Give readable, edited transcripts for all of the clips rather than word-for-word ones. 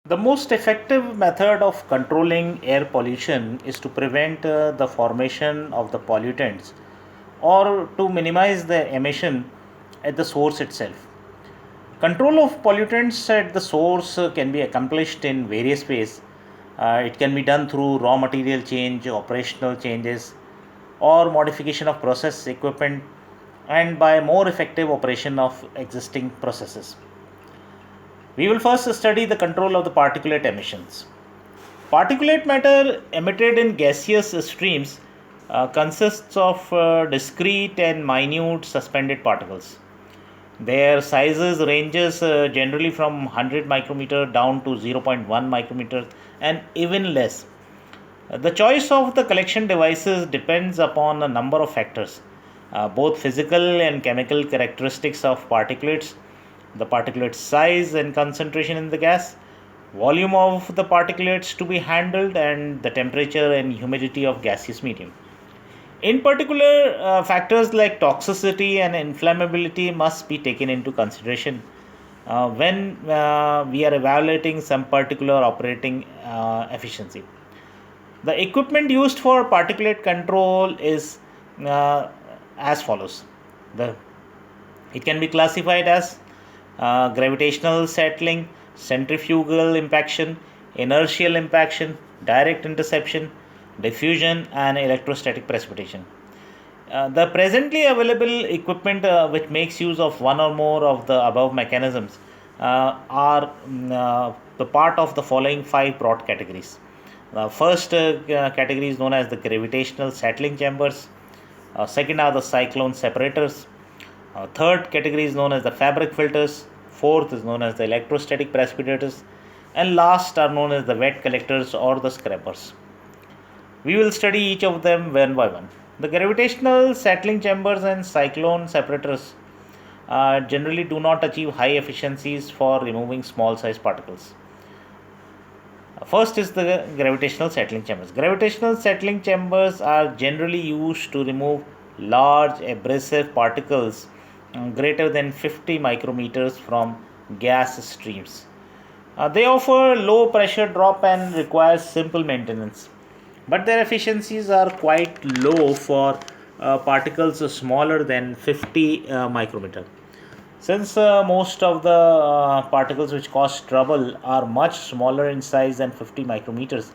The most effective method of controlling air pollution is to prevent the formation of the pollutants or to minimize the emission at the source itself. Control of pollutants at the source can be accomplished in various ways. It can be done through raw material change, operational changes, or modification of process equipment, and by more effective operation of existing processes. We will first study the control of the particulate emissions. Particulate matter emitted in gaseous streams consists of discrete and minute suspended particles. Their sizes ranges generally from 100 micrometer down to zero point 0.1 micrometer and even less. The choice of the collection devices depends upon a number of factors, both physical and chemical characteristics of particulates, the particulate size and concentration in the gas, volume of the particulates to be handled, and the temperature and humidity of gaseous medium. In particular, factors like toxicity and inflammability must be taken into consideration when we are evaluating some particular operating efficiency. The equipment used for particulate control is uh, as follows. The It can be classified as gravitational settling, centrifugal impaction, inertial impaction, direct interception, diffusion, and electrostatic precipitation. The presently available equipment which makes use of one or more of the above mechanisms are the part of the following five broad categories. The first category is known as the gravitational settling chambers. Second are the cyclone separators. Third category is known as the fabric filters. Fourth is known as the electrostatic precipitators. And last are known as the wet collectors or the scrapers. We will study each of them one by one. The gravitational settling chambers and cyclone separators generally do not achieve high efficiencies for removing small size particles. First is the gravitational settling chambers. Gravitational settling chambers are generally used to remove large abrasive particles greater than 50 micrometers from gas streams. They offer low pressure drop and require simple maintenance, but their efficiencies are quite low for particles smaller than 50 micrometer. Since most of the particles which cause trouble are much smaller in size than 50 micrometers,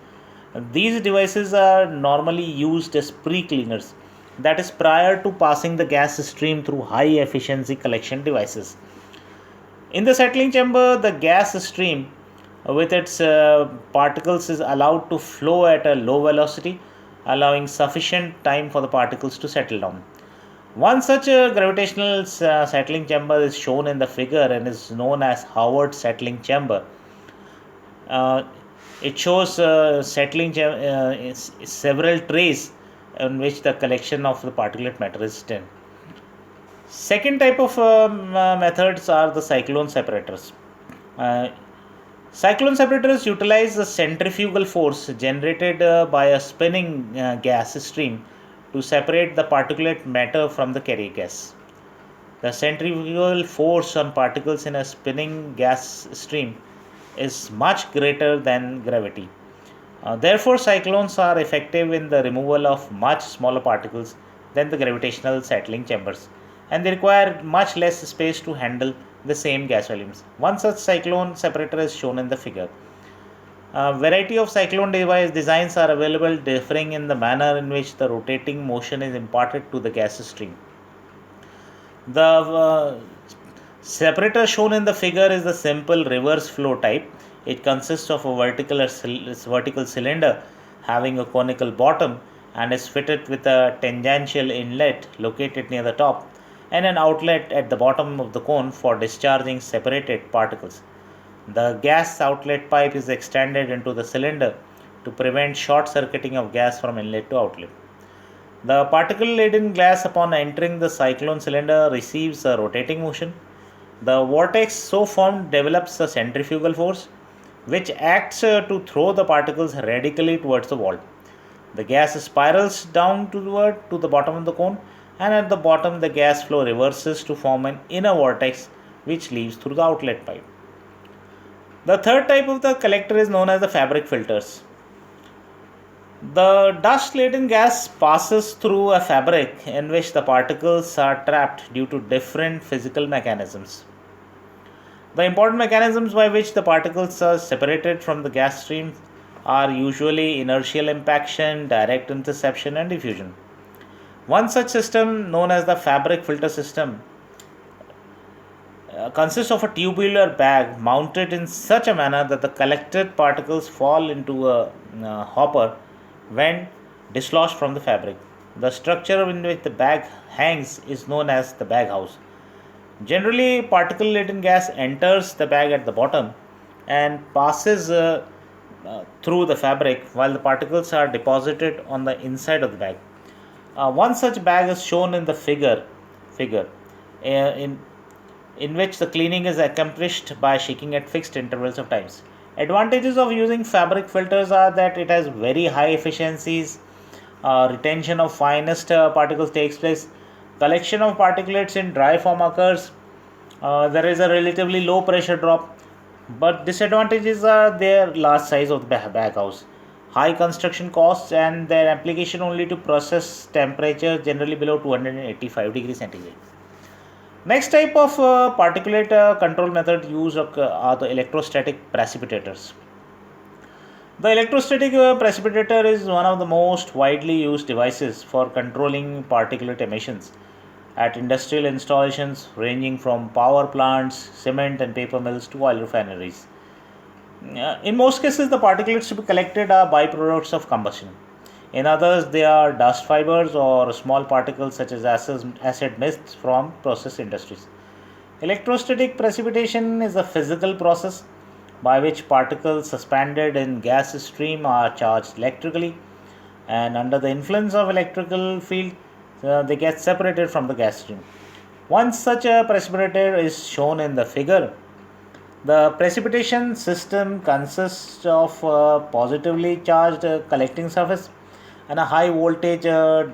these devices are normally used as pre-cleaners, that is prior to passing the gas stream through high efficiency collection devices. In the settling chamber, the gas stream with its particles is allowed to flow at a low velocity, allowing sufficient time for the particles to settle down. One such gravitational settling chamber is shown in the figure and is known as Howard settling chamber. Uh, it shows several trays in which the collection of the particulate matter is done. Second type of methods are the cyclone separators. Uh, Cyclone separators utilize the centrifugal force generated by a spinning gas stream to separate the particulate matter from the carrier gas. The centrifugal force on particles in a spinning gas stream is much greater than gravity. Therefore, cyclones are effective in the removal of much smaller particles than the gravitational settling chambers, and they require much less space to handle the same gas volumes. One such cyclone separator is shown in the figure. A variety of cyclone device designs are available, differing in the manner in which the rotating motion is imparted to the gas stream. The separator shown in the figure is the simple reverse flow type. It consists of a vertical cylinder having a conical bottom and is fitted with a tangential inlet located near the top and an outlet at the bottom of the cone for discharging separated particles. The gas outlet pipe is extended into the cylinder to prevent short circuiting of gas from inlet to outlet. The particle laden glass upon entering the cyclone cylinder receives a rotating motion. The vortex so formed develops a centrifugal force which acts to throw the particles radically towards the wall. The gas spirals down to the bottom of the cone, and at the bottom the gas flow reverses to form an inner vortex which leaves through the outlet pipe. The third type of the collector is known as the fabric filters. The dust laden gas passes through a fabric in which the particles are trapped due to different physical mechanisms. The important mechanisms by which the particles are separated from the gas stream are usually inertial impaction, direct interception, and diffusion. One such system, known as the fabric filter system, consists of a tubular bag mounted in such a manner that the collected particles fall into a hopper when dislodged from the fabric. The structure in which the bag hangs is known as the bag house. Generally, particle laden gas enters the bag at the bottom and passes through the fabric while the particles are deposited on the inside of the bag. One such bag is shown in the figure in which the cleaning is accomplished by shaking at fixed intervals of times. Advantages of using fabric filters are that it has very high efficiencies, retention of finest particles takes place, collection of particulates in dry form occurs, there is a relatively low pressure drop, but disadvantages are their large size of the bag house, high construction costs, and their application only to process temperature generally below 285 degrees centigrade. Next type of particulate control method used are the electrostatic precipitators. The electrostatic precipitator is one of the most widely used devices for controlling particulate emissions at industrial installations ranging from power plants, cement and paper mills to oil refineries. In most cases, the particulates to be collected are byproducts of combustion. In others, they are dust fibers or small particles such as acid mists from process industries. Electrostatic precipitation is a physical process by which particles suspended in gas stream are charged electrically, and under the influence of electrical field they get separated from the gas stream. One such a precipitator is shown in the figure. The precipitation system consists of a positively charged collecting surface and a high voltage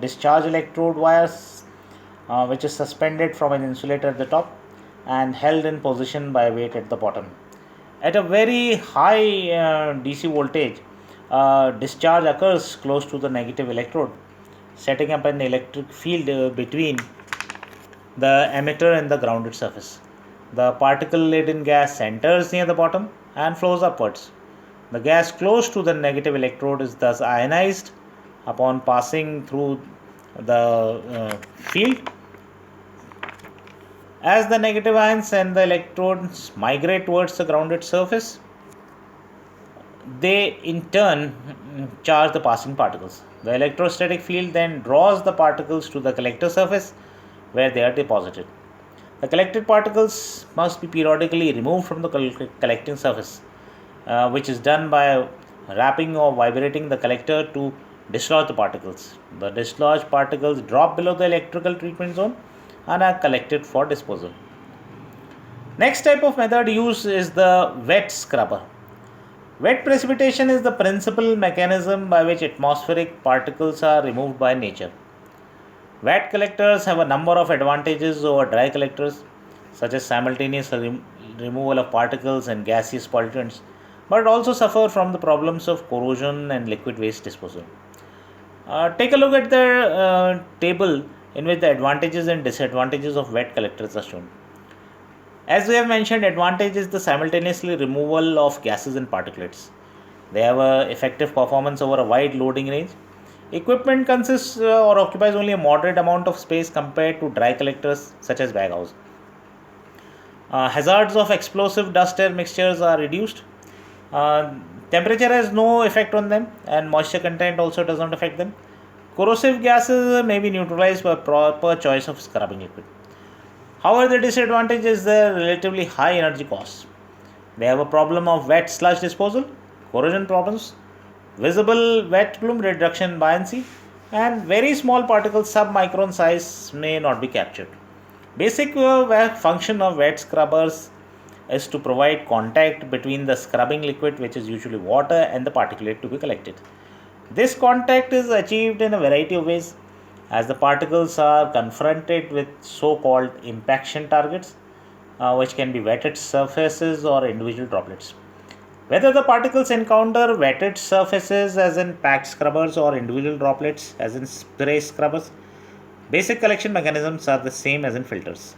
discharge electrode wires which is suspended from an insulator at the top and held in position by weight at the bottom. At a very high DC voltage, discharge occurs close to the negative electrode, setting up an electric field between the emitter and the grounded surface. The particle laden gas enters near the bottom and flows upwards. The gas close to the negative electrode is thus ionized upon passing through the field. As the negative ions and the electrons migrate towards the grounded surface, they in turn charge the passing particles. The electrostatic field then draws the particles to the collector surface where they are deposited. The collected particles must be periodically removed from the collecting surface, which is done by wrapping or vibrating the collector to dislodge the particles. The dislodged particles drop below the electrical treatment zone and are collected for disposal. Next type of method used is the wet scrubber. Wet precipitation is the principal mechanism by which atmospheric particles are removed by nature. Wet collectors have a number of advantages over dry collectors, such as simultaneous removal of particles and gaseous pollutants, but also suffer from the problems of corrosion and liquid waste disposal. Take a look at the table in which the advantages and disadvantages of wet collectors are shown. As we have mentioned, advantage is the simultaneously removal of gases and particulates. They have a effective performance over a wide loading range. Equipment consists or occupies only a moderate amount of space compared to dry collectors such as bag house. Hazards of explosive dust air mixtures are reduced. Temperature has no effect on them, and moisture content also does not affect them. Corrosive gases may be neutralized by proper choice of scrubbing liquid. However, the disadvantage is their relatively high energy costs. They have a problem of wet sludge disposal, corrosion problems, visible wet plume reduction buoyancy, and very small particles sub-micron size may not be captured. Basic function of wet scrubbers is to provide contact between the scrubbing liquid, which is usually water, and the particulate to be collected. This contact is achieved in a variety of ways, as the particles are confronted with so-called impaction targets, which can be wetted surfaces or individual droplets. Whether the particles encounter wetted surfaces as in packed scrubbers or individual droplets as in spray scrubbers, basic collection mechanisms are the same as in filters.